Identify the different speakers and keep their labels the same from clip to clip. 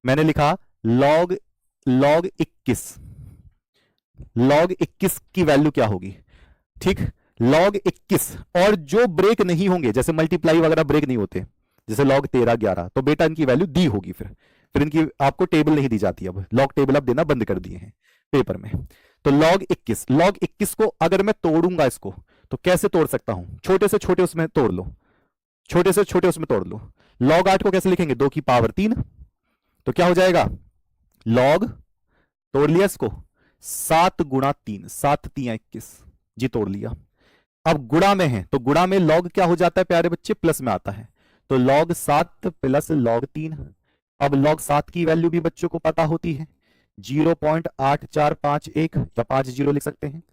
Speaker 1: मैंने लिखा log log 21, log 21 की वैल्यू क्या होगी? ठीक, लॉग 21 और जो ब्रेक नहीं होंगे, जैसे मल्टीप्लाई वगैरह ब्रेक नहीं होते, जैसे लॉग 13 11, तो बेटा इनकी वैल्यू दी होगी। फिर इनकी आपको टेबल नहीं दी जाती, अब लॉग टेबल अब देना बंद कर दिए हैं पेपर में। तो लॉग 21 को अगर मैं तोड़ूंगा इसको, तो कैसे तोड़ सकता हूं? छोटे से छोटे उसमें तोड़ लो, छोटे से छोटे उसमें तोड़ लो। लॉग 8 को कैसे लिखेंगे? 2 की पावर 3, तो क्या हो जाएगा? लॉग, तोड़ लिया इसको, 7 गुणा 3, 7 3 21 जी, तोड़ लिया। अब गुणा में है तो गुणा में लॉग क्या हो जाता है प्यारे बच्चे? प्लस में आता है, तो लॉग 7 प्लस लॉग 3। अब लॉग 7 की वैल्यू भी बच्चों को पता होती है, 0.8451 या 50 लिख सकते हैं।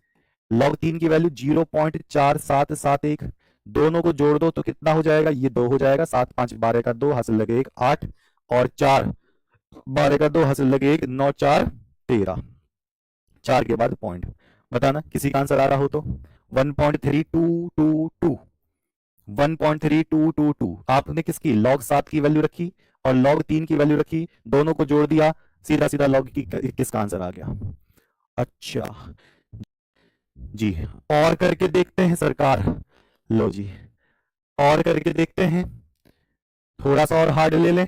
Speaker 1: लॉग 3 की वैल्यू 0.4771, दोनों को जोड़ दो तो कितना हो जाएगा? ये 2 हो जाएगा, 7 5 12 का 2 हासिल लगे 1 8, और 4 12 का 2 हासिल लगे 1 9 4 13, 4 के बाद पॉइंट। बताना किसी का आंसर आ रहा हो तो। 1.3222, 1.3222 आपने किसकी? लॉग 7 की वैल्यू रखी और लॉग 3 की वैल्यू रखी, दोनों को जोड़ दिया, सीधा सीधा लॉग की किसका आंसर आ गया। अच्छा जी, और करके देखते हैं सरकार। लो जी, और करके देखते हैं, थोड़ा सा और हार्ड ले लें।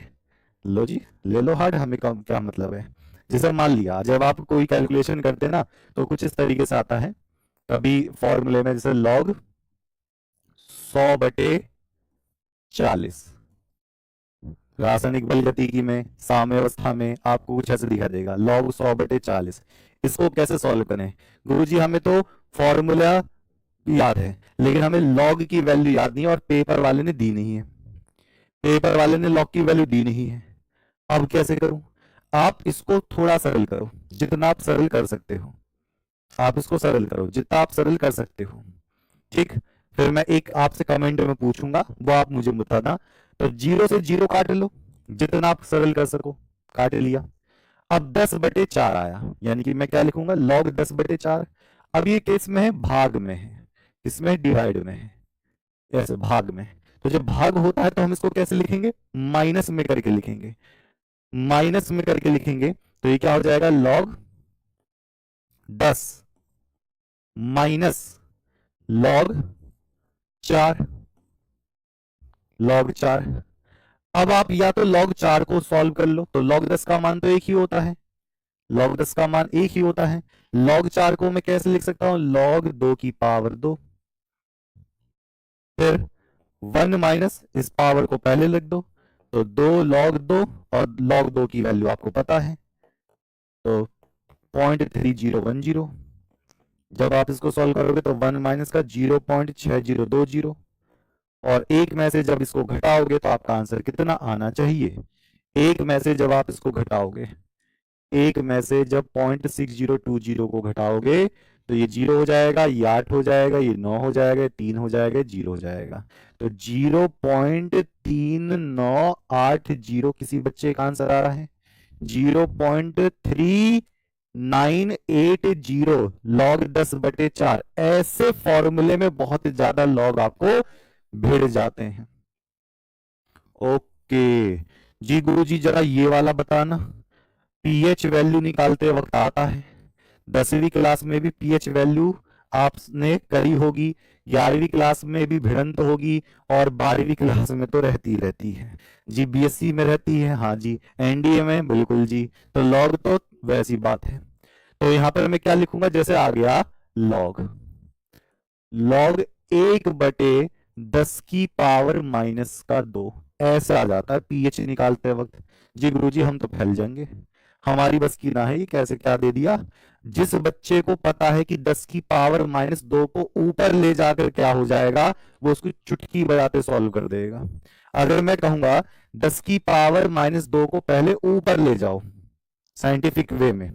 Speaker 1: लो जी, ले लो हार्ड, हमें क्या मतलब है। जैसे मान लिया जब आप कोई कैलकुलेशन करते हैं ना, तो कुछ इस तरीके से आता है, कभी फॉर्मूले में जैसे लॉग 100/40, रासायनिक बल गतिकी में साम्यावस्था में आपको कुछ ऐसे दिखा देगा, लॉग 100/40। इसको कैसे सॉल्व करें? गुरुजी हमें तो फॉर्मूला याद है, लेकिन हमें लॉग की वैल्यू याद नहीं है, और पेपर वाले ने दी नहीं है, पेपर वाले ने लॉग की वैल्यू दी नहीं है। अब कैसे करूं? आप इसको थोड़ा सरल करो, जितना आप सरल कर सकते हो, आप इसको सरल करो जितना आप सरल कर सकते हो। ठीक, फिर मैं एक आपसे कमेंट में पूछूंगा, वो आप मुझे बताना। तो 0 से 0 काट लो, जितना आप सरल कर सको, काट लिया। अब 10/4 आया, यानी कि मैं क्या लिखूंगा? लॉग 10/4। अब ये केस में है, भाग में है, इसमें डिवाइड में है, ऐसे भाग में। तो जब भाग होता है तो हम इसको कैसे लिखेंगे? माइनस में करके लिखेंगे, माइनस में करके लिखेंगे। तो ये क्या हो जाएगा? Log 10 minus log 4, log 4। अब आप या तो log 4 को सॉल्व कर लो, तो log 10 का मान तो एक ही होता है, log 10 का मान एक ही होता है। log 4 को मैं कैसे लिख सकता हूं? log 2 की पावर 2, फिर 1 माइनस इस पावर को पहले लिख दो, तो 2 log 2, और log 2 की वैल्यू आपको पता है, तो 0.3010। जब आप इसको सॉल्व करोगे तो 1 माइनस का 0.6020, और एक में से जब इसको घटाओगे तो आपका आंसर कितना आना चाहिए? एक में से जब आप इसको घटाओगे, एक में से जब 0.6020 को घटाओगे, तो ये 0 हो जाएगा, ये 8 हो जाएगा, ये 9 हो जाएगा, 3 हो जाएगा, 0 हो जाएगा। तो 0.3980 किसी बच्चे का आंसर आ रहा है। 0.3980 लॉग 10/4। ऐसे फॉर्मूले में बहुत ज्यादा लॉग आपको भिड़ जाते हैं। ओके जी, गुरुजी जरा ये वाला बताना, पीएच वैल्यू निकालते वक्त आता है, 10वीं क्लास में भी पीएच वैल्यू आपने करी होगी, 11वीं क्लास में भी भिड़ंत होगी, और 12वीं क्लास में तो रहती है जी, बीएससी में रहती है, हाँ जी, एनडीए में बिल्कुल जी। तो लॉग तो वैसी बात है। तो यहां पर मैं क्या लिखूंगा? जैसे आ गया लॉग, लॉग 1/10 की पावर -2, ऐसे आ जाता है पीएच निकालते वक्त। जी गुरुजी हम तो फैल जाएंगे, हमारी बस की ना है, ये कैसे क्या दे दिया। जिस बच्चे को पता है कि 10 की पावर -2 को ऊपर ले जाकर क्या हो जाएगा, वो उसको चुटकी बजाते सॉल्व कर देगा। अगर मैं कहूंगा 10 की पावर -2 को पहले ऊपर ले जाओ साइंटिफिक वे में,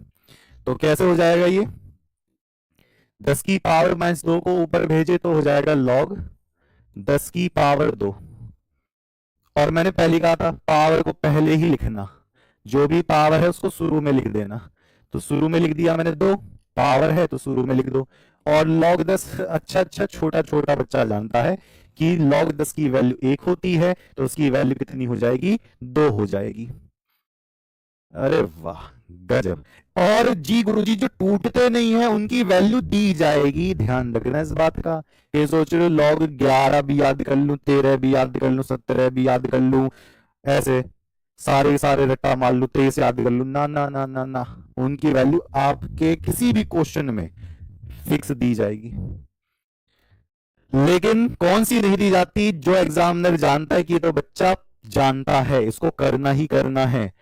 Speaker 1: तो कैसे हो जाएगा? ये 10 की पावर -2 को ऊपर भेजे तो हो जाएगा लॉग 10 की पावर 2। और मैंने पहले कहा था पावर को पहले ही लिखना, जो भी पावर है उसको शुरू में लिख देना, तो शुरू में लिख दिया मैंने 2, पावर है तो शुरू में लिख दो। और log 10 अच्छा अच्छा छोटा छोटा बच्चा जानता है कि log 10 की वैल्यू 1 होती है, तो उसकी वैल्यू कितनी हो जाएगी? 2 हो जाएगी। अरे वाह, गजब। और जी गुरुजी जो टूटते नहीं है उनकी वैल्यू दी जाएगी, ध्यान रखना इस बात का। ये सोच रहे हो log 11 भी याद कर लूं, 13 भी याद कर लूं, 17 भी याद कर लूं, ऐसे सारे सारे रट्टा मार लूं, 23 याद कर लूं, ना ना ना ना ना, उनकी वैल्यू आपके किसी भी क्वेश्चन में फिक्स दी जाएगी। लेकिन कौन सी नहीं दी जाती? जो एग्जामिनर जानता है कि ये तो बच्चा जानता है, इसको करना ही करना है,